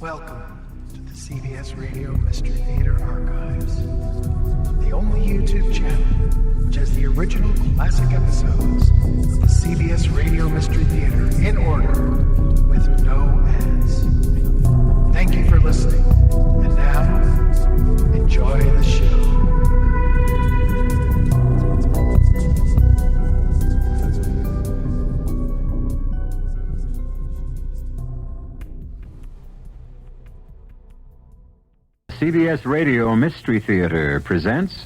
Welcome to the CBS Radio Mystery Theater Archives, the only YouTube channel which has the original classic episodes of the CBS Radio Mystery Theater in order with no ads. Thank you for listening, and now, enjoy the show. CBS Radio Mystery Theater presents...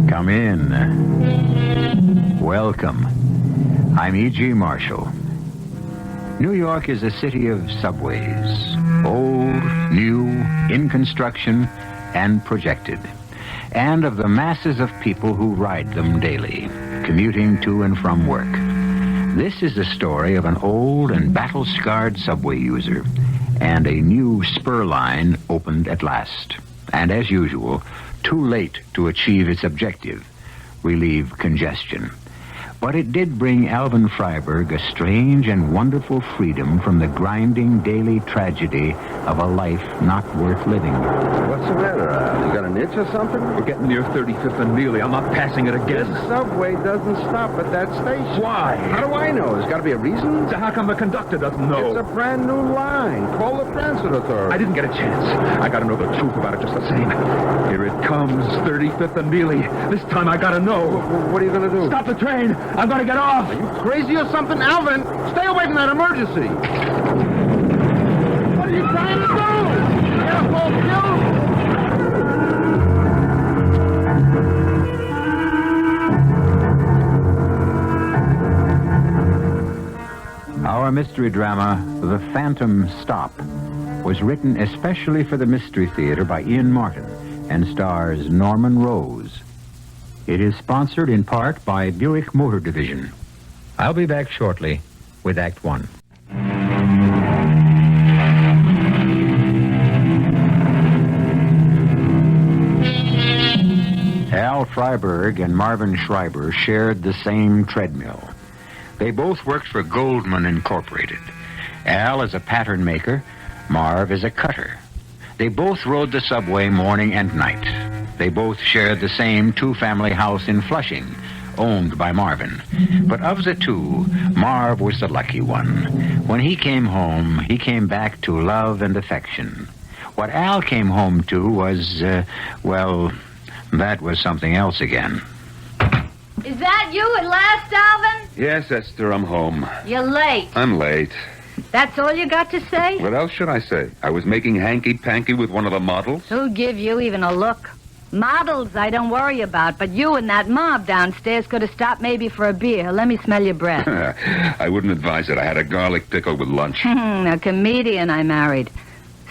Come in. Welcome. I'm E.G. Marshall. New York is a city of subways. Old, new, in construction, and projected. And of the masses of people who ride them daily, commuting to and from work. This is the story of an old and battle-scarred subway user, and a new spur line opened at last. And as usual, too late to achieve its objective, relieve congestion. But it did bring Alvin Frieburger a strange and wonderful freedom from the grinding daily tragedy of a life not worth living. What's the matter, Al? You got an itch or something? We're getting near 35th and Neely. I'm not passing it again. This subway doesn't stop at that station. Why? How do I know? There's got to be a reason. So how come the conductor doesn't know? It's a brand new line. Call the transit authority. I didn't get a chance. I got to know the truth about it just the same. Here it comes, 35th and Neely. This time I got to know. What are you going to do? Stop the train. I'm going to get off. Are you crazy or something? Alvin, stay away from that emergency. What are you trying to do? Careful, Our mystery drama, The Phantom Stop, was written especially for the Mystery Theater by Ian Martin and stars Norman Rose. It is sponsored in part by Buick Motor Division. I'll be back shortly with Act One. Al Frieburger and Marvin Schreiber shared the same treadmill. They both worked for Goldman Incorporated. Al is a pattern maker, Marv is a cutter. They both rode the subway morning and night. They both shared the same two-family house in Flushing, owned by Marvin. But of the two, Marv was the lucky one. When he came home, he came back to love and affection. What Al came home to was, that was something else again. Is that you at last, Alvin? Yes, Esther, I'm home. You're late. I'm late. That's all you got to say? What else should I say? I was making hanky-panky with one of the models. Who'd give you even a look? Models I don't worry about, but you and that mob downstairs could have stopped maybe for a beer. Let me smell your breath. I wouldn't advise it. I had a garlic pickle with lunch. A comedian I married.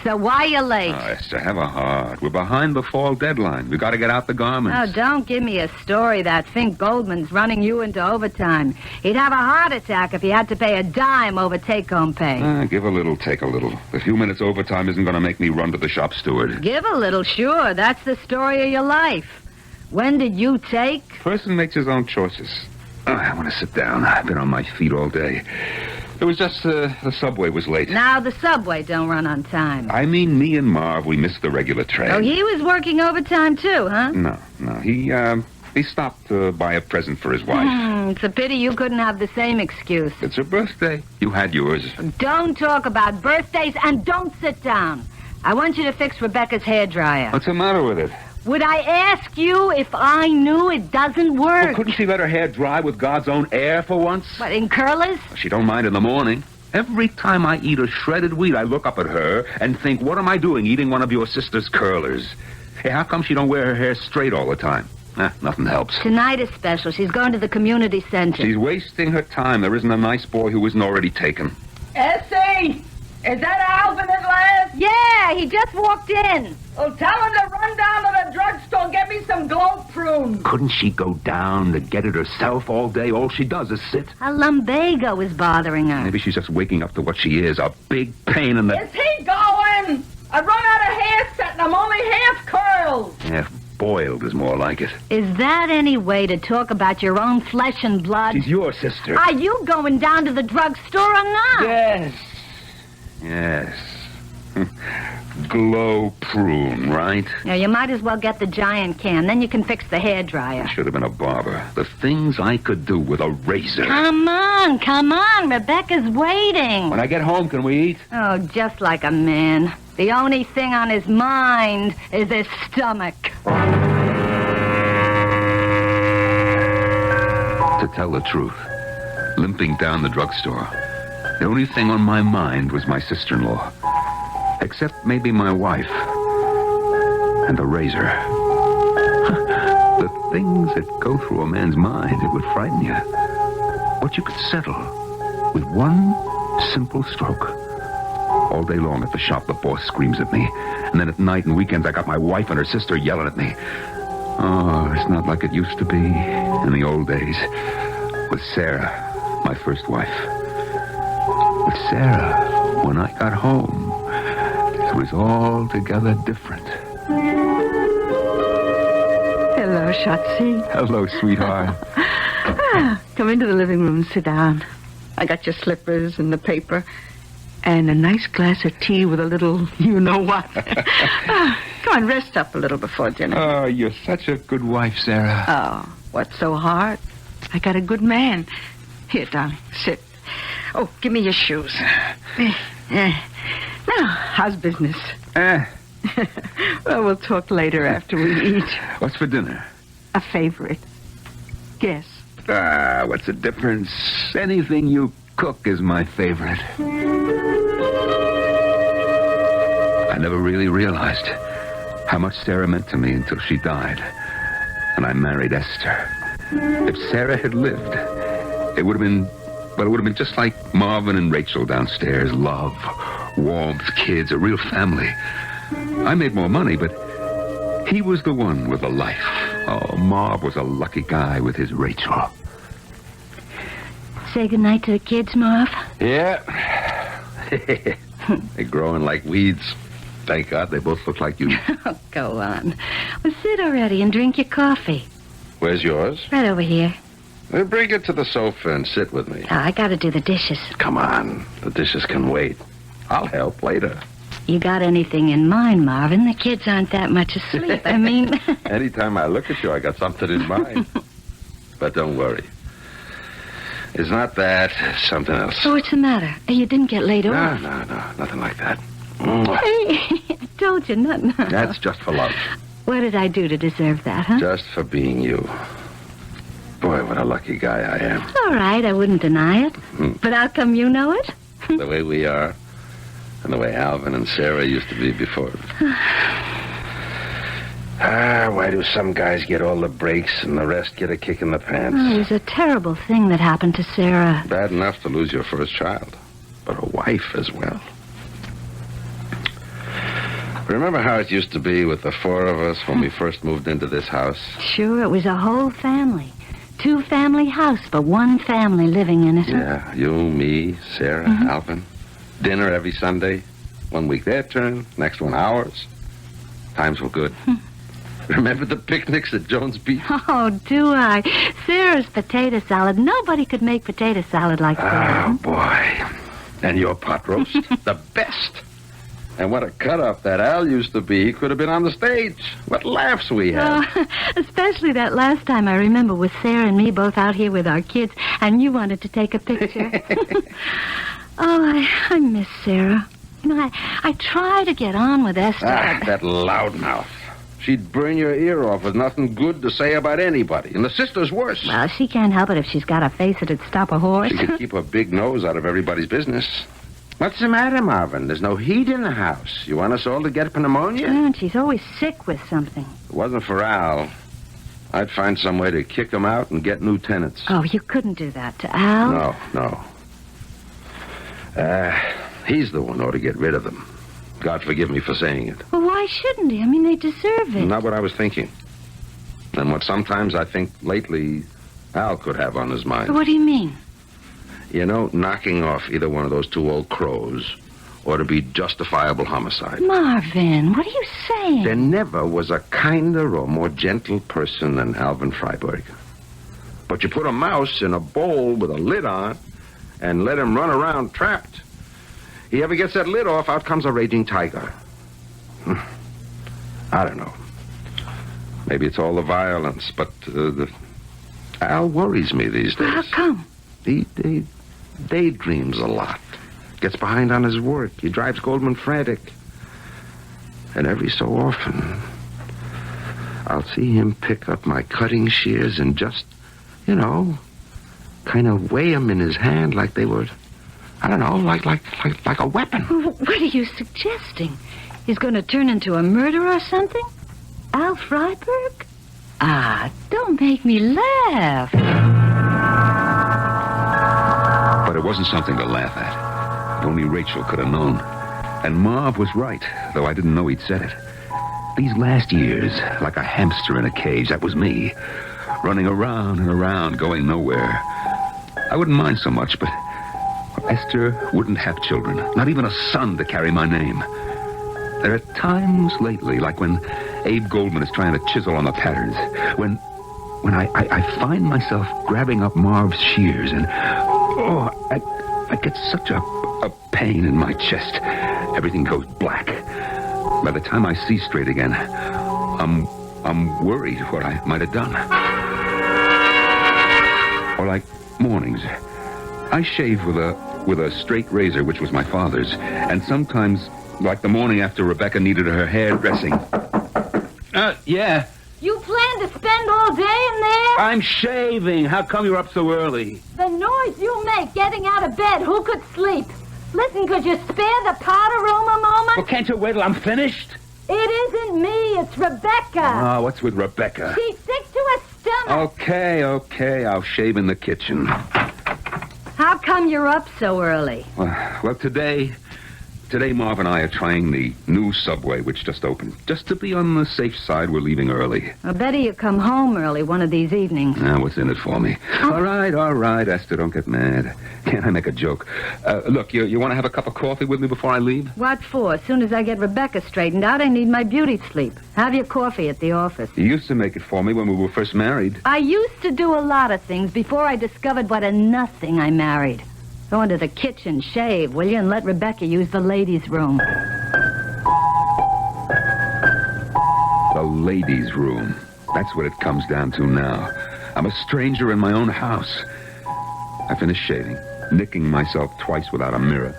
So why you late? Oh, Esther, have a heart. We're behind the fall deadline. We've got to get out the garments. Oh, don't give me a story that Fink Goldman's running you into overtime. He'd have a heart attack if he had to pay a dime over take-home pay. Give a little, take a little. A few minutes overtime isn't going to make me run to the shop steward. Give a little, sure. That's the story of your life. When did you take? Person makes his own choices. I want to sit down. I've been on my feet all day. It was just the subway was late. Now the subway don't run on time. I mean, me and Marv, we missed the regular train. Oh, he was working overtime too, huh? No. He stopped to buy a present for his wife. It's a pity you couldn't have the same excuse. It's her birthday. You had yours. Don't talk about birthdays and don't sit down. I want you to fix Rebecca's hairdryer. What's the matter with it? Would I ask you if I knew it doesn't work? Well, couldn't she let her hair dry with God's own air for once? What, in curlers? She don't mind in the morning. Every time I eat a shredded wheat, I look up at her and think, what am I doing eating one of your sister's curlers? Hey, how come she don't wear her hair straight all the time? Nothing helps. Tonight is special. She's going to the community center. She's wasting her time. There isn't a nice boy who isn't already taken. Essie! Is that Alvin at last? Yeah, he just walked in. Well, tell him to run down to the drugstore store, get me some glow prunes. Couldn't she go down to get it herself all day? All she does is sit. A lumbago is bothering her. Maybe she's just waking up to what she is, a big pain in the... Is he going? I run out of hair set and I'm only half curled. Half boiled is more like it. Is that any way to talk about your own flesh and blood? She's your sister. Are you going down to the drugstore or not? Yes. Glow prune, right? Now, you might as well get the giant can. Then you can fix the hairdryer. Should have been a barber. The things I could do with a razor. Come on. Rebecca's waiting. When I get home, can we eat? Oh, just like a man. The only thing on his mind is his stomach. To tell the truth, limping down the drugstore, the only thing on my mind was my sister-in-law. Except maybe my wife. And the razor. The things that go through a man's mind, it would frighten you. What you could settle with one simple stroke. All day long at the shop, the boss screams at me. And then at night and weekends, I got my wife and her sister yelling at me. Oh, it's not like it used to be in the old days. With Sarah, my first wife. With Sarah, when I got home, it was altogether different. Hello, Shotzi. Hello, sweetheart. Come into the living room and sit down. I got your slippers and the paper and a nice glass of tea with a little you-know-what. Come on, rest up a little before dinner. Oh, you're such a good wife, Sarah. Oh, what's so hard? I got a good man. Here, darling, sit. Oh, give me your shoes. Now, how's business? Well, we'll talk later after we eat. What's for dinner? A favorite. Guess. What's the difference? Anything you cook is my favorite. I never really realized how much Sarah meant to me until she died. And I married Esther. If Sarah had lived, it would have been just like Marvin and Rachel downstairs. Love, warmth, kids, a real family. I made more money, but he was the one with the life. Oh, Marv was a lucky guy with his Rachel. Say goodnight to the kids, Marv. Yeah. They're growing like weeds. Thank God they both look like you. Oh, go on. Well, sit already and drink your coffee. Where's yours? Right over here. Bring it to the sofa and sit with me. Oh, I gotta do the dishes. Come on. The dishes can wait. I'll help later. You got anything in mind, Marvin? The kids aren't that much asleep. I mean... Anytime I look at you, I got something in mind. But don't worry. It's not that. It's something else. Oh, what's the matter? You didn't get laid off. No. Nothing like that. Hey, I told you nothing. That's just for love. What did I do to deserve that, huh? Just for being you. Boy, what a lucky guy I am. All right, I wouldn't deny it. But how come you know it? The way we are. And the way Alvin and Sarah used to be before. Why do some guys get all the breaks and the rest get a kick in the pants? Oh, it was a terrible thing that happened to Sarah. Bad enough to lose your first child, but a wife as well. Remember how it used to be with the four of us when we first moved into this house? Sure, it was a whole family. Two-family house, but one family living in it. Yeah, you, me, Sarah, Alvin. Dinner every Sunday. 1 week their turn, next one ours. Times were good. Remember the picnics at Jones Beach? Oh, do I? Sarah's potato salad. Nobody could make potato salad like Sarah. Oh, boy. And your pot roast? The best. And what a cut-up that Al used to be. He could have been on the stage. What laughs we had. Especially that last time, I remember, with Sarah and me both out here with our kids, and you wanted to take a picture. Oh, I miss Sarah. You know, I try to get on with Esther. That loudmouth. She'd burn your ear off with nothing good to say about anybody. And the sister's worse. Well, she can't help it if she's got a face that'd stop a horse. She could keep her big nose out of everybody's business. What's the matter, Marvin? There's no heat in the house. You want us all to get pneumonia? And she's always sick with something. If it wasn't for Al, I'd find some way to kick him out and get new tenants. Oh, you couldn't do that to Al? No. He's the one who ought to get rid of them. God forgive me for saying it. Well, why shouldn't he? I mean, they deserve it. Not what I was thinking. And what sometimes I think lately Al could have on his mind. What do you mean? You know, knocking off either one of those two old crows ought to be justifiable homicide. Marvin, what are you saying? There never was a kinder or more gentle person than Alvin Frieburger. But you put a mouse in a bowl with a lid on and let him run around trapped. He ever gets that lid off, out comes a raging tiger. I don't know. Maybe it's all the violence, but Al worries me these days. How come? He daydreams a lot. Gets behind on his work. He drives Goldman frantic. And every so often, I'll see him pick up my cutting shears and just, you know, kind of weigh them in his hand like they were, I don't know, like a weapon. What are you suggesting? He's going to turn into a murderer or something? Al Frieburg? Ah, don't make me laugh. But it wasn't something to laugh at. Only Rachel could have known. And Marv was right, though I didn't know he'd said it. These last years, like a hamster in a cage, that was me. Running around and around, going nowhere. I wouldn't mind so much, but Esther wouldn't have children. Not even a son to carry my name. There are times lately, like when Abe Goldman is trying to chisel on the patterns, when I find myself grabbing up Marv's shears and, I get such a pain in my chest. Everything goes black. By the time I see straight again, I'm worried what I might have done. Or like mornings, I shave with a straight razor, which was my father's, and sometimes, like the morning after Rebecca needed her hair dressing. Yeah. You plan to spend all day in there? I'm shaving. How come you're up so early? The noise you make getting out of bed, who could sleep? Listen, could you spare the powder room a moment? Well, can't you wait till I'm finished? It isn't me, it's Rebecca. Oh, what's with Rebecca? She's sick to her stomach. Okay, I'll shave in the kitchen. How come you're up so early? Well, today Marv and I are trying the new subway, which just opened. Just to be on the safe side, we're leaving early. I better you come home early one of these evenings. Now, what's in it for me? All right, Esther, don't get mad. Can't I make a joke? Look, you want to have a cup of coffee with me before I leave? What for? As soon as I get Rebecca straightened out, I need my beauty sleep. Have your coffee at the office. You used to make it for me when we were first married. I used to do a lot of things before I discovered what a nothing I married. Go into the kitchen, shave, will you, and let Rebecca use the ladies' room. The ladies' room. That's what it comes down to now. I'm a stranger in my own house. I finished shaving, nicking myself twice without a mirror.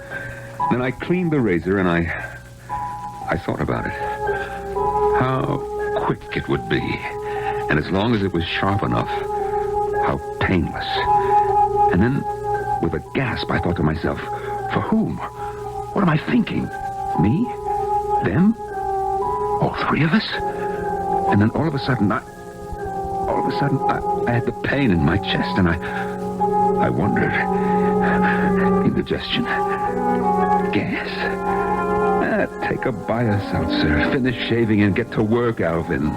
Then I cleaned the razor and I thought about it. How quick it would be. And as long as it was sharp enough, how painless. And then, with a gasp, I thought to myself, for whom? What am I thinking? Me? Them? All three of us? And then all of a sudden, I had the pain in my chest, and I wondered. Indigestion. Gas. Take a bioseltzer, finish shaving, and get to work, Alvin.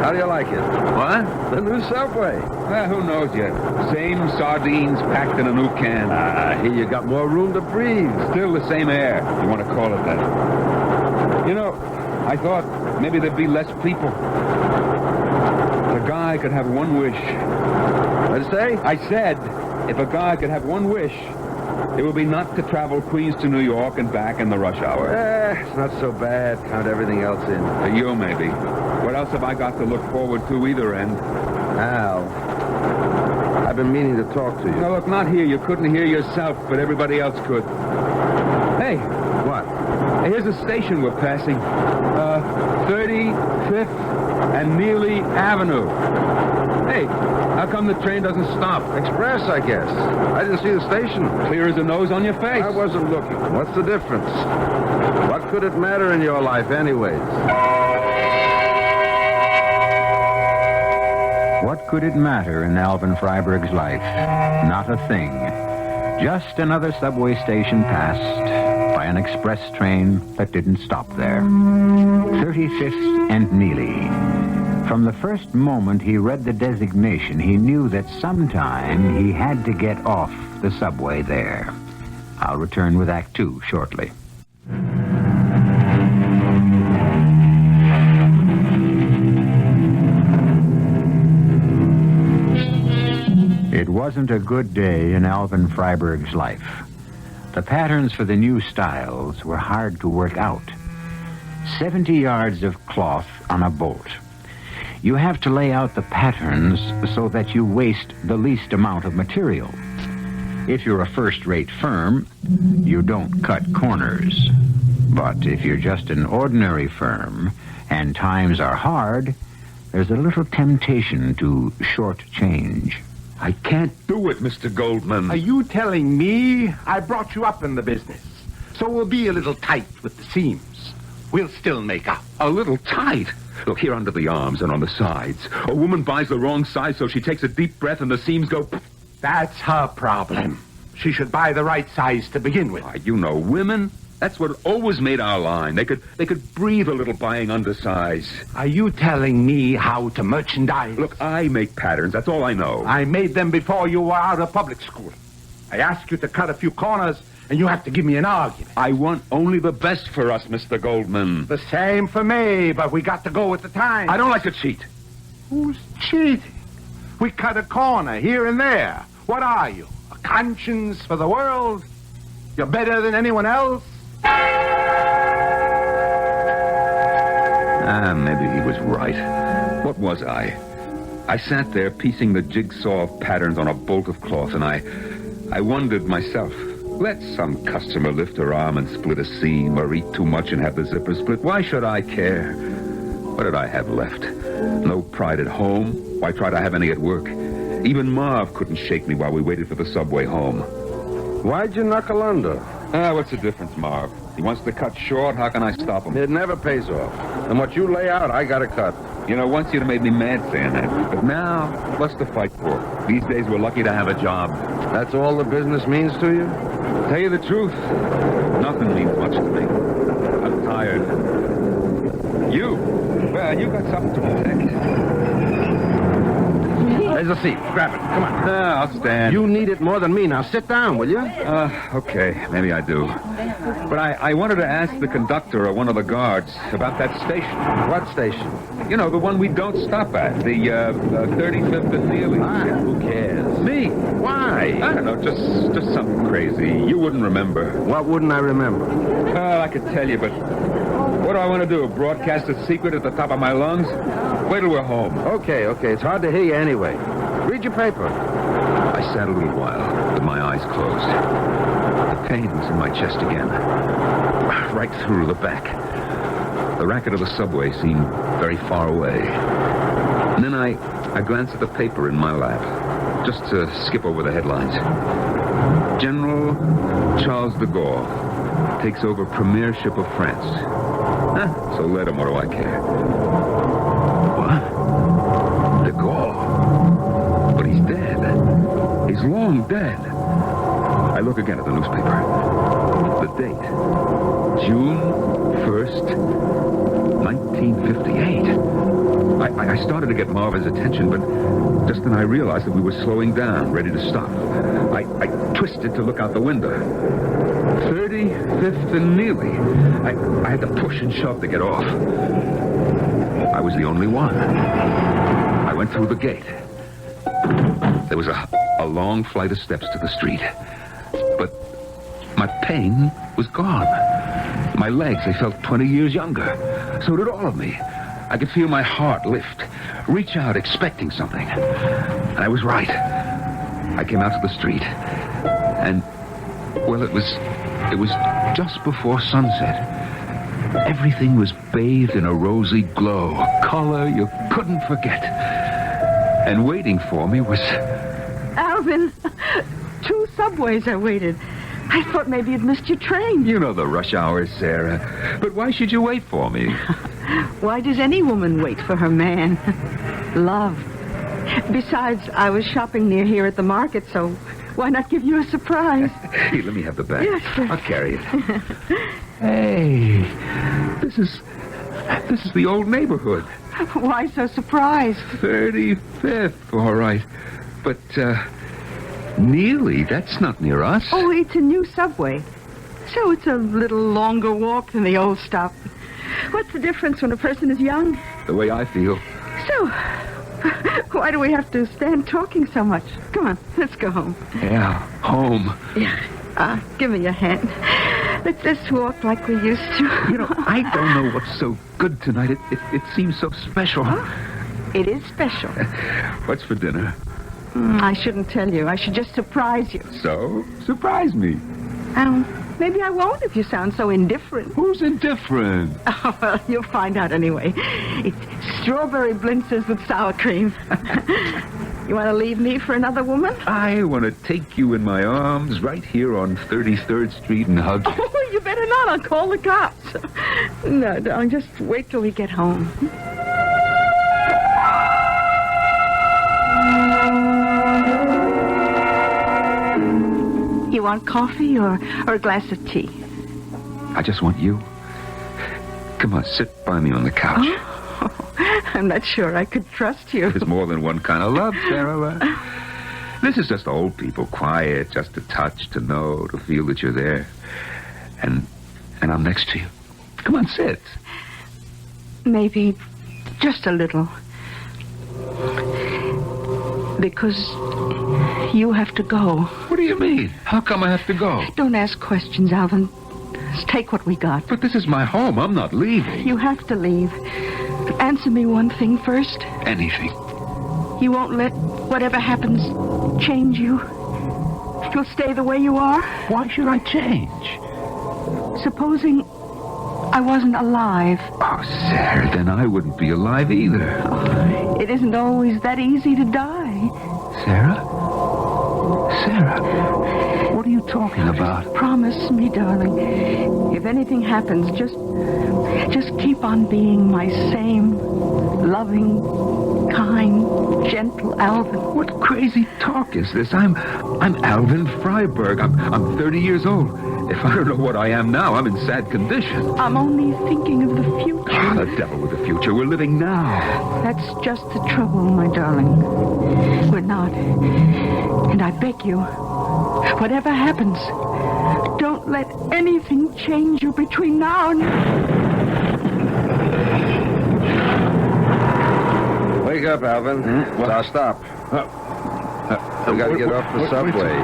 How do you like it? What? The new subway. Who knows yet? Same sardines packed in a new can. Here you got more room to breathe. Still the same air, if you want to call it that. You know, I thought maybe there'd be less people. If a guy could have one wish. What'd you say? I said, if a guy could have one wish, it would be not to travel Queens to New York and back in the rush hour. It's not so bad. Count everything else in. For you, maybe. What else have I got to look forward to either end? Al, I've been meaning to talk to you. No, look, not here. You couldn't hear yourself, but everybody else could. Hey. What? Here's a station we're passing. 35th and Neely Avenue. Hey, how come the train doesn't stop? Express, I guess. I didn't see the station. Clear as a nose on your face. I wasn't looking. What's the difference? What could it matter in your life anyways? What could it matter in Alvin Frieburg's life? Not a thing. Just another subway station passed an express train that didn't stop there. 35th and Neely. From the first moment he read the designation, he knew that sometime he had to get off the subway there. I'll return with Act 2 shortly. It wasn't a good day in Alvin Frieburger's life. The patterns for the new styles were hard to work out. 70 yards of cloth on a bolt. You have to lay out the patterns so that you waste the least amount of material. If you're a first-rate firm, you don't cut corners. But if you're just an ordinary firm and times are hard, there's a little temptation to shortchange. I can't do it, Mr. Goldman. Are you telling me I brought you up in the business? So we'll be a little tight with the seams. We'll still make up. A little tight? Look, here under the arms and on the sides. A woman buys the wrong size, so she takes a deep breath and the seams go... That's her problem. She should buy the right size to begin with. Why, you know women. That's what always made our line. They could breathe a little buying undersize. Are you telling me how to merchandise? Look, I make patterns. That's all I know. I made them before you were out of public school. I asked you to cut a few corners, and you have to give me an argument. I want only the best for us, Mr. Goldman. The same for me, but we got to go with the time. I don't like to cheat. Who's cheating? We cut a corner here and there. What are you, a conscience for the world? You're better than anyone else? Maybe he was right. What was I? I sat there piecing the jigsaw of patterns on a bolt of cloth, and I wondered myself, let some customer lift her arm and split a seam, or eat too much and have the zipper split. Why should I care? What did I have left? No pride at home. Why try to have any at work? Even Marv couldn't shake me while we waited for the subway home. Why'd you knuckle under? What's the difference, Marv? He wants to cut short. How can I stop him? It never pays off. And what you lay out, I gotta cut. You know, once you'd have made me mad saying that. But now, what's to fight for? These days, we're lucky to have a job. That's all the business means to you? Tell you the truth, nothing means much to me. I'm tired. Well, you got something to protect. There's a seat. Grab it. Come on. I'll stand. You need it more than me. Now sit down, will you? Okay. Maybe I do. But I wanted to ask the conductor or one of the guards about that station. What station? You know, the one we don't stop at. The 35th and Neely. Who cares? Me. Why? I don't know. Just something crazy. You wouldn't remember. What wouldn't I remember? I could tell you, but what do I want to do? Broadcast a secret at the top of my lungs? Wait till we're home. Okay. It's hard to hear you anyway. Read your paper. I sat a little while with my eyes closed. The pain was in my chest again, right through the back. The racket of the subway seemed very far away. And then I glanced at the paper in my lap, just to skip over the headlines. General Charles de Gaulle takes over premiership of France. So let him, what do I care? What? De Gaulle? But he's dead. He's long dead. I look again at the newspaper. The date. June 1st, 1958. I started to get Marvin's attention, but just then I realized that we were slowing down, ready to stop. I twisted to look out the window. 35th and Neely. I had to push and shove to get off. I was the only one. I went through the gate. There was a long flight of steps to the street. But my pain was gone. My legs, they felt 20 years younger. So did all of me. I could feel my heart lift, reach out expecting something. And I was right. I came out to the street. And, well, it was just before sunset. Everything was bathed in a rosy glow, a color you couldn't forget. And waiting for me was... Alvin, 2 subways I waited. I thought maybe you'd missed your train. You know the rush hours, Sarah. But why should you wait for me? Why does any woman wait for her man? Love. Besides, I was shopping near here at the market, so Why not give you a surprise? Here, let me have the bag. Yes, sir. I'll carry it. Hey, this is the old neighborhood. Why so surprised? 35th, all right. But, Neely, that's not near us. Oh, it's a new subway. So it's a little longer walk than the old stop. What's the difference when a person is young? The way I feel. So, why do we have to stand talking so much? Come on, let's go home. Yeah, home. Yeah. Give me your hand. Let's just walk like we used to. You know, I don't know what's so good tonight. It seems so special. Oh, it is special. What's for dinner? I shouldn't tell you. I should just surprise you. So, surprise me. Maybe I won't if you sound so indifferent. Who's indifferent? Oh, well, you'll find out anyway. It's strawberry blintzes with sour cream. You want to leave me for another woman? I want to take you in my arms right here on 33rd Street and hug you. Oh, you better not. I'll call the cops. No, darling, just wait till we get home. You want coffee or a glass of tea? I just want you. Come on, sit by me on the couch. Oh, I'm not sure I could trust you. There's more than one kind of love, Sarah. This is just old people, quiet, just to touch, to know, to feel that you're there. And I'm next to you. Come on, sit. Maybe just a little. Because you have to go. What do you mean? How come I have to go? Don't ask questions, Alvin. Just take what we got. But this is my home. I'm not leaving. You have to leave. Answer me one thing first. Anything. You won't let whatever happens change you? You'll stay the way you are? Why should I change? Supposing I wasn't alive. Oh, Sarah, then I wouldn't be alive either. Oh, it isn't always that easy to die. Sarah? Sarah, what are you talking about? Promise me, darling. If anything happens, just keep on being my same loving, kind, gentle Alvin. What crazy talk is this? I'm Alvin Frieburger. I'm 30 years old. If I don't know what I am now, I'm in sad condition. I'm only thinking of the future. Oh, the devil with the future. We're living now. That's just the trouble, my darling. We're not. And I beg you, whatever happens, don't let anything change you between now and... Wake up, Alvin. Now stop. We gotta get off the subway.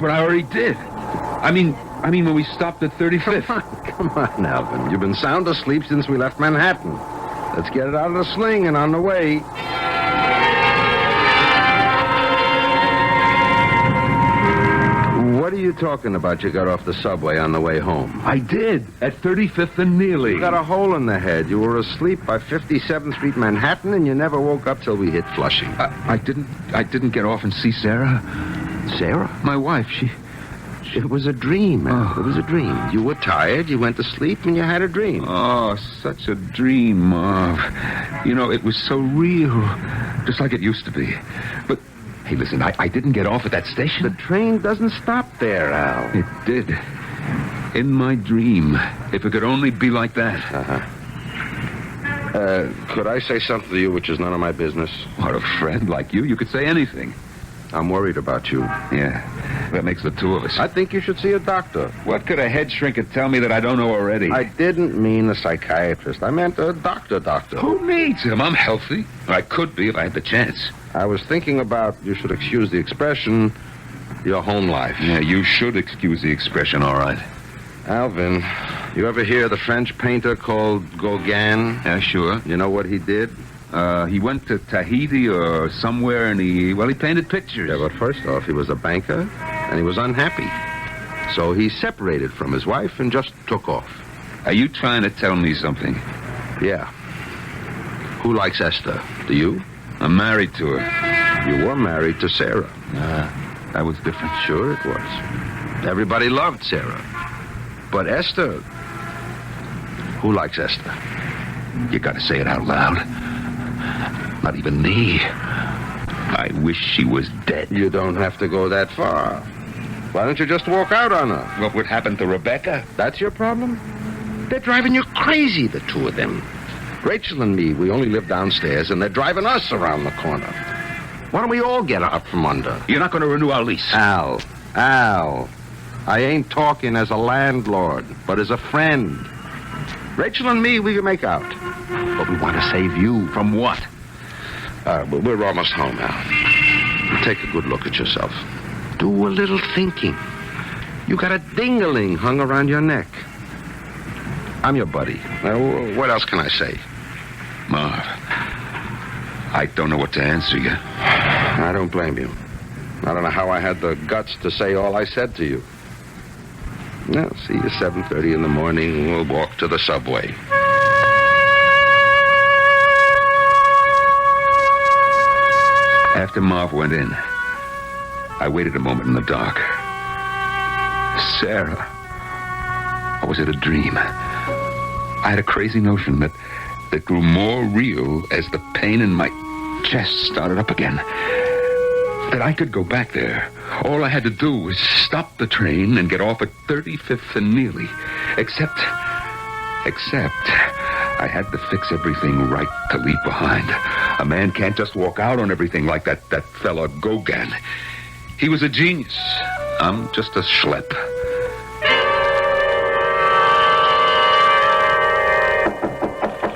But I already did. I mean, when we stopped at 35th. Come on, Alvin. You've been sound asleep since we left Manhattan. Let's get it out of the sling and on the way. What are you talking about you got off the subway on the way home? I did, at 35th and Neely. You got a hole in the head. You were asleep by 57th Street, Manhattan, and you never woke up till we hit Flushing. I didn't get off and see Sarah. Sarah? My wife, It was a dream, man. It was a dream. You were tired, you went to sleep, and you had a dream. Oh, such a dream, Marv. You know, it was so real. Just like it used to be. But, hey, listen, I didn't get off at that station. The train doesn't stop there, Al. It did. In my dream. If it could only be like that. Could I say something to you which is none of my business? What, a friend like you could say anything. I'm worried about you. Yeah, that makes the two of us. I think you should see a doctor. What could a head shrinker tell me that I don't know already? I didn't mean a psychiatrist. I meant a doctor. Who needs him? I'm healthy. I could be if I had the chance. I was thinking about, you should excuse the expression, your home life. Yeah, you should excuse the expression, all right. Alvin, you ever hear the French painter called Gauguin? Yeah, sure. You know what he did? He went to Tahiti or somewhere, and he painted pictures. Yeah, but first off, he was a banker, and he was unhappy. So he separated from his wife and just took off. Are you trying to tell me something? Yeah. Who likes Esther? Do you? I'm married to her. You were married to Sarah. That was different. Sure it was. Everybody loved Sarah. But Esther... Who likes Esther? You gotta say it out loud. Not even me. I wish she was dead. You don't have to go that far. Why don't you just walk out on her? What would happen to Rebecca? That's your problem? They're driving you crazy, the two of them. Rachel and me, we only live downstairs, and they're driving us around the corner. Why don't we all get out from under? You're not going to renew our lease. Al, I ain't talking as a landlord, but as a friend. Rachel and me, we can make out. But we want to save you. From what? We're almost home now. Take a good look at yourself. Do a little thinking. You got a ding-a-ling hung around your neck. I'm your buddy. What else can I say? Marv, I don't know what to answer you. I don't blame you. I don't know how I had the guts to say all I said to you. Well, see you 7:30 in the morning, and we'll walk to the subway. After Marv went in, I waited a moment in the dark. Sarah. Or was it a dream? I had a crazy notion that grew more real as the pain in my chest started up again. That I could go back there. All I had to do was stop the train and get off at 35th and Neely. Except I had to fix everything right to leave behind. A man can't just walk out on everything like that fella Gauguin. He was a genius. I'm just a schlep.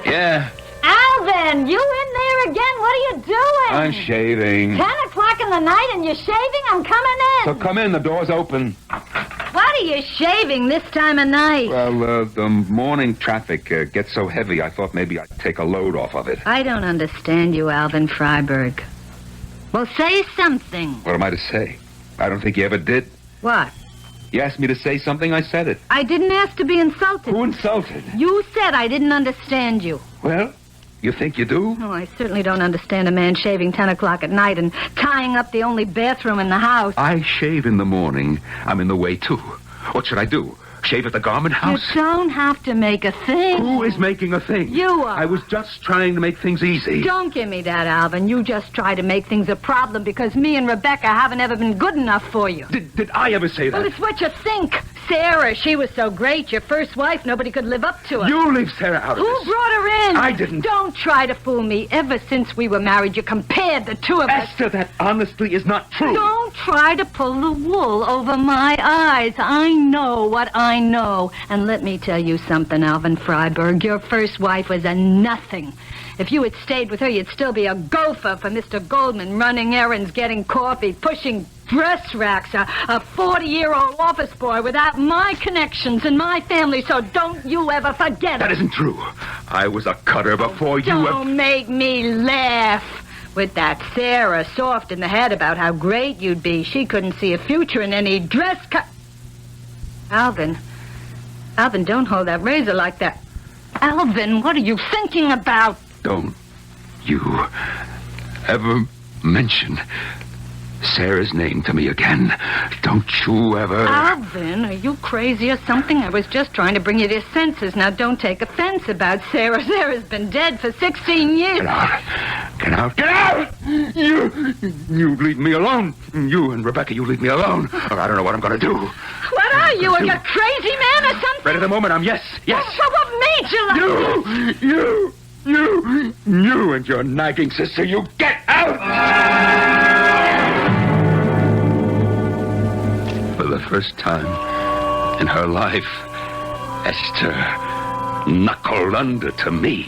Yeah. Alvin, you in there again? What are you doing? I'm shaving. 10 o'clock in the night and you're shaving? I'm coming in. So come in, the door's open. What are you shaving this time of night? Well, the morning traffic gets so heavy, I thought maybe I'd take a load off of it. I don't understand you, Alvin Frieburger. Well, say something. What am I to say? I don't think you ever did. What? You asked me to say something, I said it. I didn't ask to be insulted. Who insulted? You said I didn't understand you. Well, you think you do? Oh, I certainly don't understand a man shaving 10 o'clock at night and tying up the only bathroom in the house. I shave in the morning. I'm in the way, too. What should I do? Shave at the garment house? You don't have to make a thing. Who is making a thing? You are. I was just trying to make things easy. Don't give me that, Alvin. You just try to make things a problem because me and Rebecca haven't ever been good enough for you. Did I ever say that? Well, it's what you think. Sarah, she was so great. Your first wife, nobody could live up to her. You leave Sarah out of Who this. brought her in? I didn't. Don't try to fool me. Ever since we were married, you compared the two of us. Esther, that honestly is not true. Don't try to pull the wool over my eyes. I know what I know. And let me tell you something, Alvin Frieburger. Your first wife was a nothing. If you had stayed with her, you'd still be a gopher for Mr. Goldman, running errands, getting coffee, pushing dress racks, a 40-year-old office boy without my connections and my family, so don't you ever forget it. That isn't true. I was a cutter before you were... Don't make me laugh. With that Sarah soft in the head about how great you'd be, she couldn't see a future in any dress cut. Alvin, don't hold that razor like that. Alvin, what are you thinking about? Don't you ever mention Sarah's name to me again. Don't you ever... Alvin, are you crazy or something? I was just trying to bring you to your senses. Now, don't take offense about Sarah. Sarah's been dead for 16 years. Get out. Get out. Get out! You leave me alone. You and Rebecca, you leave me alone. Or I don't know what I'm going to do. What are you, a crazy man or something? Right at the moment, I'm yes. Well, what made you like You and your nagging sister, you get out! For the first time in her life, Esther knuckled under to me.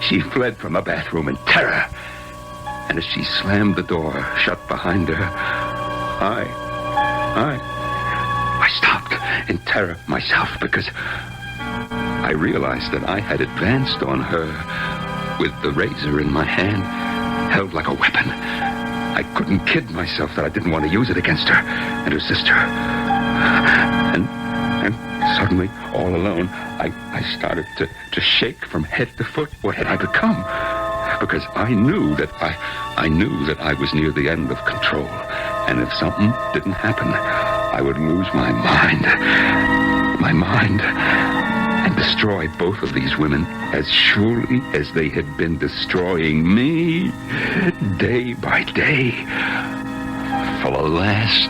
She fled from a bathroom in terror. And as she slammed the door shut behind her, I stopped in terror myself because I realized that I had advanced on her with the razor in my hand, held like a weapon. I couldn't kid myself that I didn't want to use it against her and her sister. And suddenly, all alone, I started to shake from head to foot. What had I become? Because I knew that I was near the end of control. And if something didn't happen, I would lose my mind. My mind and destroy both of these women as surely as they had been destroying me day by day for the last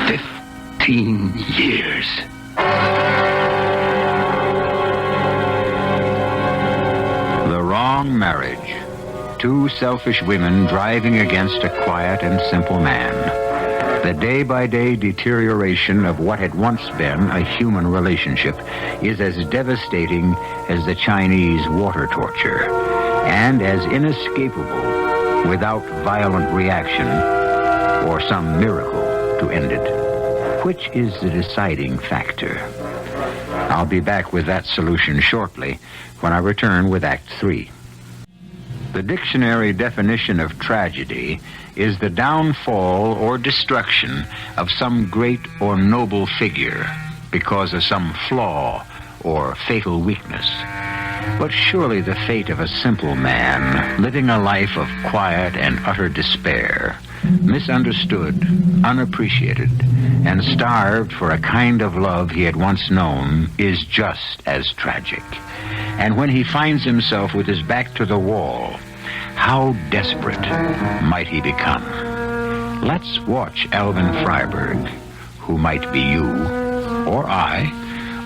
15 years. The wrong marriage. Two selfish women driving against a quiet and simple man. The day-by-day deterioration of what had once been a human relationship is as devastating as the Chinese water torture, and as inescapable without violent reaction or some miracle to end it. Which is the deciding factor? I'll be back with that solution shortly when I return with Act 3. The dictionary definition of tragedy is the downfall or destruction of some great or noble figure because of some flaw or fatal weakness. But surely the fate of a simple man living a life of quiet and utter despair, misunderstood, unappreciated, and starved for a kind of love he had once known, is just as tragic. And when he finds himself with his back to the wall, how desperate might he become? Let's watch Alvin Frieburger, who might be you, or I,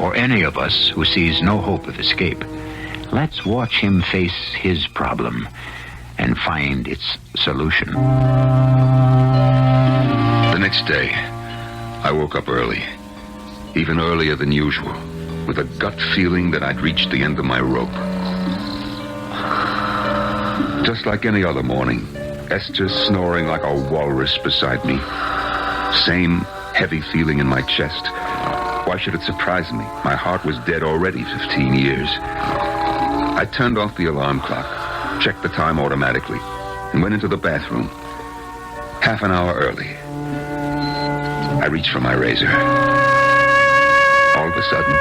or any of us who sees no hope of escape. Let's watch him face his problem and find its solution. The next day, I woke up early, even earlier than usual, with a gut feeling that I'd reached the end of my rope. Just like any other morning, Esther snoring like a walrus beside me. Same heavy feeling in my chest. Why should it surprise me? My heart was dead already 15 years. I turned off the alarm clock, checked the time automatically, and went into the bathroom. Half an hour early. I reached for my razor. All of a sudden,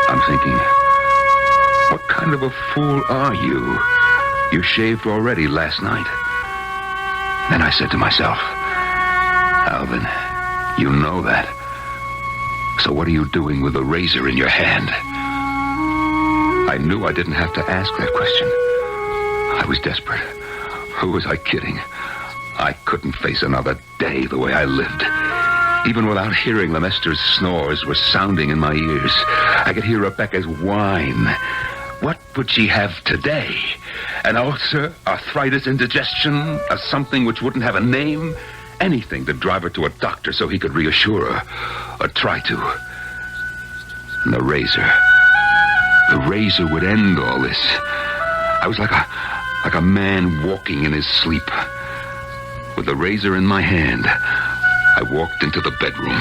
I'm thinking, what kind of a fool are you? You shaved already last night. Then I said to myself, Alvin, you know that. So what are you doing with a razor in your hand? I knew I didn't have to ask that question. I was desperate. Who was I kidding? I couldn't face another day the way I lived. Even without hearing them, Esther's snores were sounding in my ears. I could hear Rebecca's whine. What would she have today? An ulcer, arthritis, indigestion, or something which wouldn't have a name? Anything to drive her to a doctor so he could reassure her, or try to. And the razor would end all this. I was like a man walking in his sleep. With the razor in my hand, I walked into the bedroom.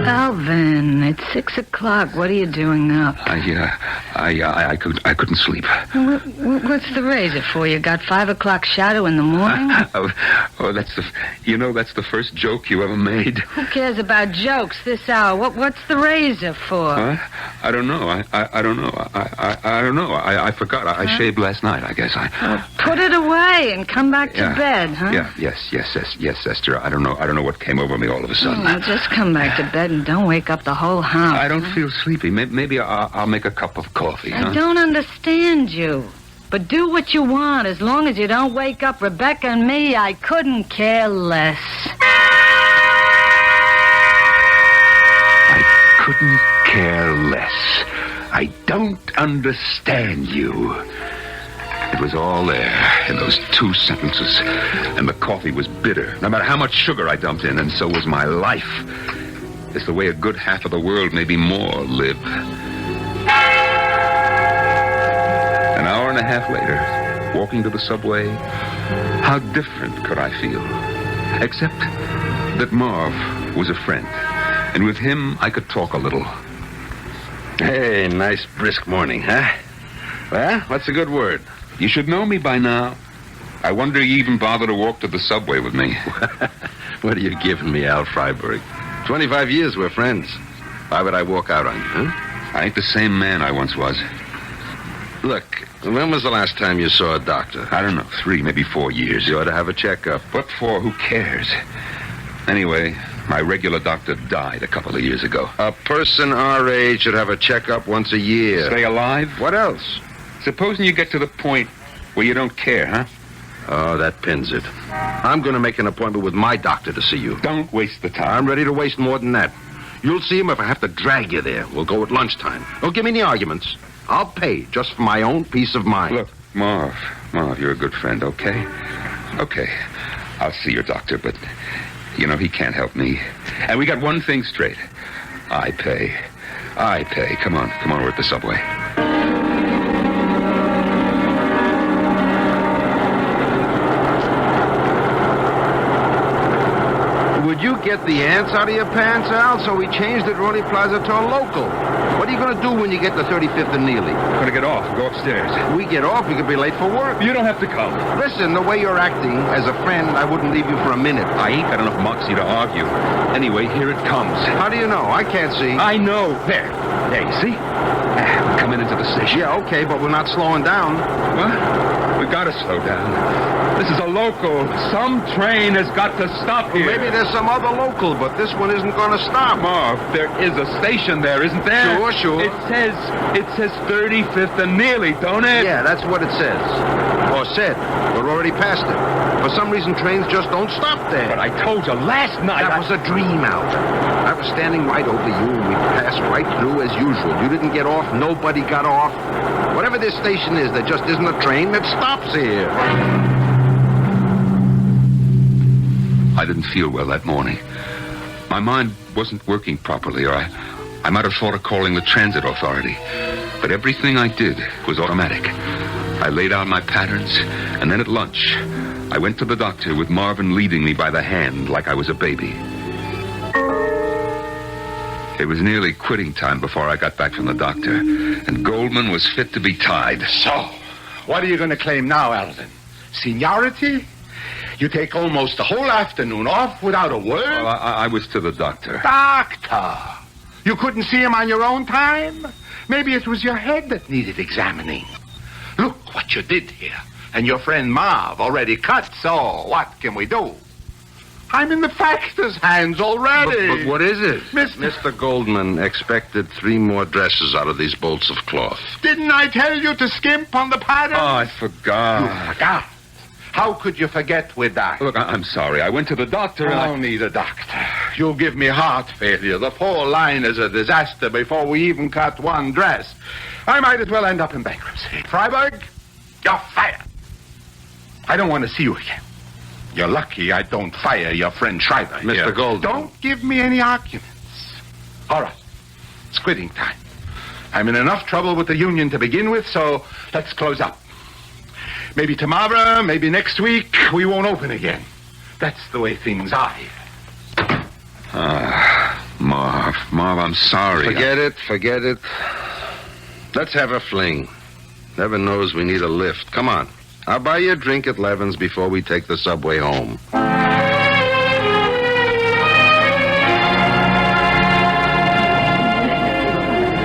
Alvin, it's 6 o'clock. What are you doing up? I couldn't sleep. What's the razor for? You got 5 o'clock shadow in the morning? That's the first joke you ever made. Who cares about jokes this hour? What's the razor for? Huh? I don't know. I don't know. I don't know. I forgot. I shaved last night, I guess. Well, put it away and come back to bed, huh? Yes, Esther. I don't know what came over me all of a sudden. Well, just come back to bed and don't wake up the whole house. I don't feel sleepy. Maybe I'll make a cup of coffee, I don't understand you. But do what you want. As long as you don't wake up Rebecca and me, I couldn't care less. I couldn't care less. I don't understand you. It was all there in those 2 sentences. And the coffee was bitter, no matter how much sugar I dumped in, and so was my life. It's the way a good half of the world, maybe more, live. An hour and a half later, walking to the subway, how different could I feel? Except that Marv was a friend, and with him I could talk a little. Hey, nice brisk morning, huh? Well, what's a good word? You should know me by now. I wonder you even bother to walk to the subway with me. What are you giving me, Al Frieburger? 25 years we're friends. Why would I walk out on you, huh? I ain't the same man I once was. Look, when was the last time you saw a doctor? I don't know, 3, maybe 4 years. You ought to have a checkup. What for? Who cares? Anyway, My regular doctor died a couple of years ago. A person our age should have a checkup once a year. Stay alive? What else? Supposing you get to the point where you don't care, huh? Oh, that pins it. I'm going to make an appointment with my doctor to see you. Don't waste the time. I'm ready to waste more than that. You'll see him if I have to drag you there. We'll go at lunchtime. Don't give me any arguments. I'll pay just for my own peace of mind. Look, Marv, you're a good friend, okay? Okay, I'll see your doctor, but, he can't help me. And we got one thing straight. I pay. Come on, we're at the subway. Would you get the ants out of your pants, Al? So we changed the Ronnie Plaza to a local. What are you going to do when you get to 35th and Neely? I'm going to get off, go upstairs. We get off, we could be late for work. You don't have to come. Listen, the way you're acting, as a friend, I wouldn't leave you for a minute. I ain't got enough moxie to argue. Anyway, here it comes. How do you know? I can't see. I know. There, you see? We're coming into the station. Yeah, okay, but we're not slowing down. What? We gotta slow down. This is a local. Some train has got to stop here. Maybe there's some other local, but this one isn't going to stop. Marv, there is a station there, isn't there? Sure. It says 35th and Neely, don't it? Yeah, that's what it says. Or said. We're already past it. For some reason, trains just don't stop there. But I told you last night. That was a dream, Alvin. I was standing right over you, and we passed right through as usual. You didn't get off. Nobody got off. Whatever this station is, there just isn't a train that stops here. I didn't feel well that morning. My mind wasn't working properly, or I might have thought of calling the transit authority. But everything I did was automatic. I laid out my patterns, and then at lunch, I went to the doctor with Marvin leading me by the hand like I was a baby. It was nearly quitting time before I got back from the doctor, and Goldman was fit to be tied. So, what are you going to claim now, Alvin? Seniority? You take almost the whole afternoon off without a word? Well, I was to the doctor. Doctor? You couldn't see him on your own time? Maybe it was your head that needed examining. Look what you did here. And your friend Marv already cut, so what can we do? I'm in the factor's hands already. But what is it? Mr. Goldman expected 3 more dresses out of these bolts of cloth. Didn't I tell you to skimp on the pattern? Oh, I forgot. You forgot? How could you forget with that? Look, I'm sorry. I went to the doctor and Only the doctor. You'll give me heart failure. The whole line is a disaster before we even cut one dress. I might as well end up in bankruptcy. Frieburger, you're fired. I don't want to see you again. You're lucky I don't fire your friend Schreiber. Mr. Goldman. Don't give me any arguments. All right. It's quitting time. I'm in enough trouble with the union to begin with, so let's close up. Maybe tomorrow, maybe next week, we won't open again. That's the way things are here. Marv, I'm sorry. Forget it. Let's have a fling. Heaven knows we need a lift. Come on. I'll buy you a drink at Levin's before we take the subway home.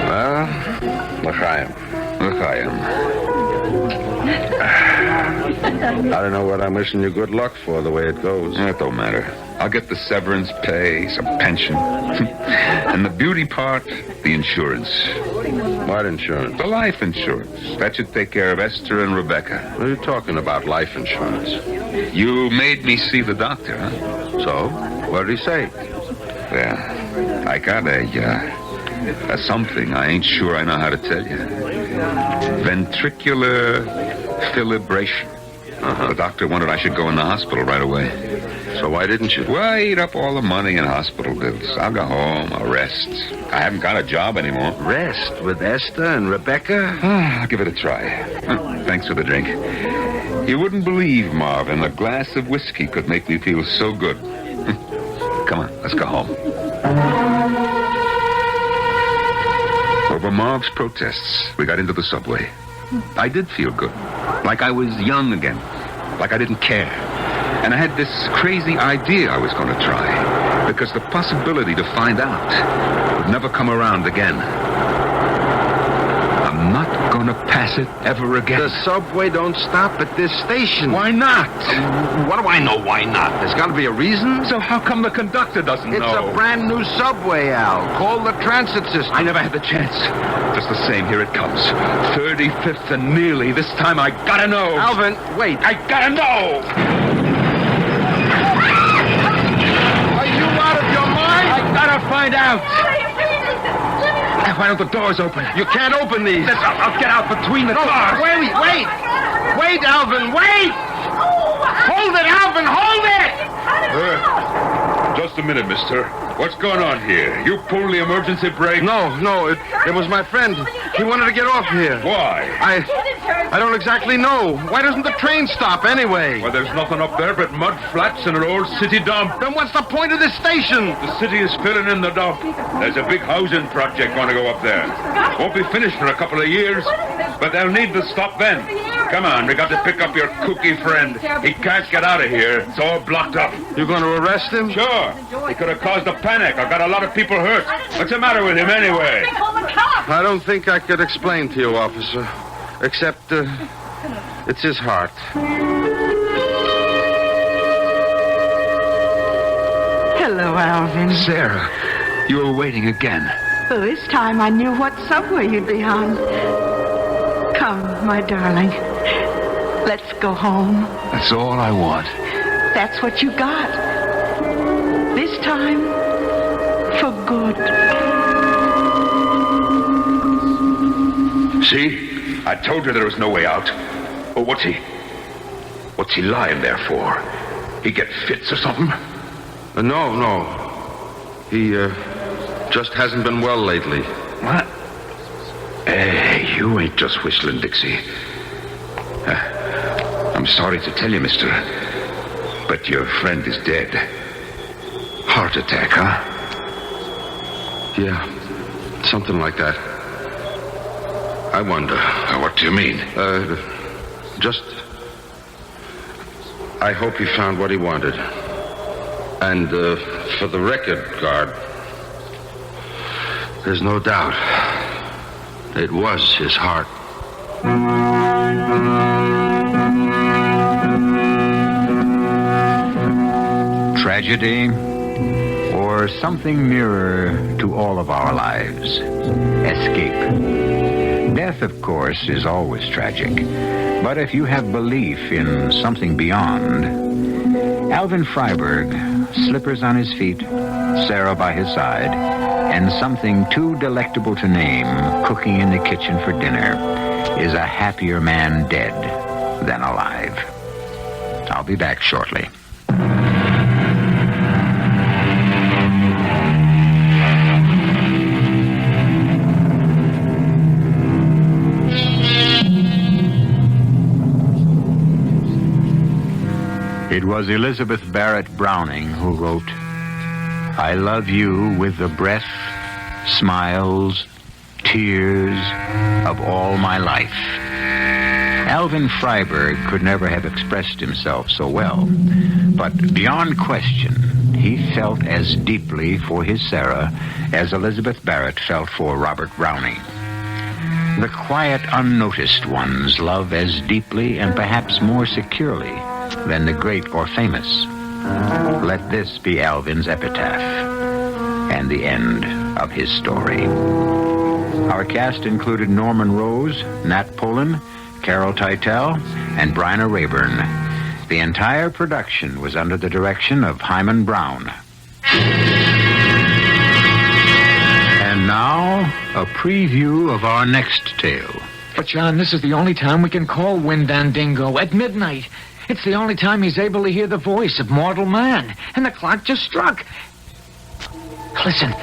Well, l'chaim. I don't know what I'm wishing you good luck for, the way it goes. That don't matter. I'll get the severance pay, some pension. And the beauty part, the insurance. What insurance? The life insurance. That should take care of Esther and Rebecca. What are you talking about, life insurance? You made me see the doctor, huh? So? What did he say? Yeah. I got a something I ain't sure I know how to tell you. Ventricular fibrillation. The doctor wanted I should go in the hospital right away. So why didn't you? Well, I ate up all the money in hospital bills. I'll go home. I'll rest. I haven't got a job anymore. Rest with Esther and Rebecca? I'll give it a try. Thanks for the drink. You wouldn't believe, Marvin, a glass of whiskey could make me feel so good. Come on, let's go home. Over Marv's protests, we got into the subway. I did feel good. Like I was young again. Like I didn't care. And I had this crazy idea I was going to try. Because the possibility to find out would never come around again. A I'm not going to pass it ever again. The subway don't stop at this station. Why not? What do I know why not? There's got to be a reason. So how come the conductor doesn't know? It's a brand new subway, Al. Call the transit system. I never had the chance. Just the same, here it comes. 35th and nearly. This time I gotta know. Alvin, wait. I gotta know! Are you out of your mind? I gotta find out! Why don't the doors open? You can't open these. I'll get out between the cars. Wait! Wait, Alvin, wait! Hold it, Alvin, hold it! Just a minute, mister. What's going on here? You pulled the emergency brake? No, it was my friend. He wanted to get off here. Why? I don't exactly know. Why doesn't the train stop anyway? Well, there's nothing up there but mud flats and an old city dump. Then what's the point of this station? The city is filling in the dump. There's a big housing project going to go up there. Won't be finished for a couple of years, but they'll need to stop then. Come on, we got to pick up your kooky friend. He can't get out of here. It's all blocked up. You're going to arrest him? Sure. He could have caused a panic. I've got a lot of people hurt. What's the matter with him anyway? I don't think I could explain to you, officer. Except, it's his heart. Hello, Alvin. Sarah, you were waiting again. Well, this time I knew what subway you'd be on. Come, my darling. Let's go home. That's all I want. That's what you got. This time, for good. See? I told her there was no way out. Oh, what's he lying there for? He get fits or something? No. He, just hasn't been well lately. What? Hey, you ain't just whistling, Dixie. I'm sorry to tell you, mister, but your friend is dead. Heart attack, huh? Yeah, something like that. I wonder. What do you mean? I hope he found what he wanted. And, for the record, guard, there's no doubt. It was his heart. Tragedy, or something nearer to all of our lives. Escape. Death, of course, is always tragic. But if you have belief in something beyond, Alvin Frieburger, slippers on his feet, Sarah by his side, and something too delectable to name cooking in the kitchen for dinner, is a happier man dead than alive. I'll be back shortly. It was Elizabeth Barrett Browning who wrote, "I love you with the breath, smiles, tears of all my life." Alvin Frieburger could never have expressed himself so well, but beyond question, he felt as deeply for his Sarah as Elizabeth Barrett felt for Robert Browning. The quiet, unnoticed ones love as deeply and perhaps more securely than the great or famous. Let this be Alvin's epitaph and the end of his story. Our cast included Norman Rose, Nat Polen, Carol Teitel, and Bryna Raeburn. The entire production was under the direction of Hyman Brown. And now, a preview of our next tale. But, John, this is the only time we can call Windandingo, at midnight. It's the only time he's able to hear the voice of mortal man. And the clock just struck. Listen.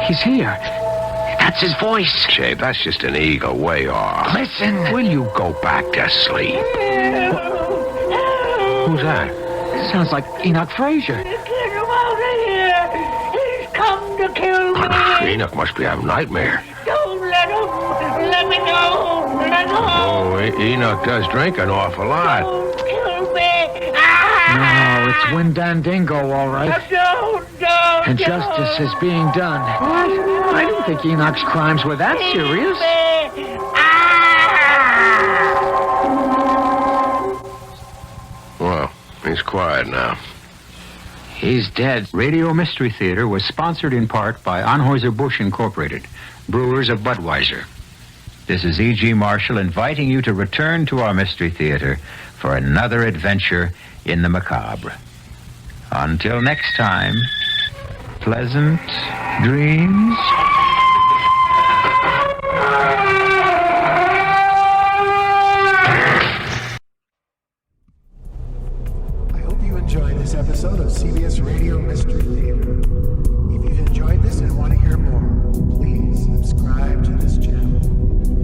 He's here. That's his voice. Jay, that's just an eagle way off. Listen. Will you go back to sleep? Who's that? Sounds like Enoch Frazier. Get him out of here. He's come to kill me. Enoch must be having nightmare. Don't let him. Let me go. Let go. Oh, Enoch does drink an awful lot. Don't kill me. No, it's Windandingo, all right. And justice is being done. What? I didn't think Enoch's crimes were that serious. Well, he's quiet now. He's dead. Radio Mystery Theater was sponsored in part by Anheuser-Busch Incorporated, brewers of Budweiser. This is E.G. Marshall inviting you to return to our Mystery Theater for another adventure in the macabre. Until next time, pleasant dreams. I hope you enjoyed this episode of CBS Radio Mystery Theater. If you've enjoyed this and want to hear more, please subscribe to this channel.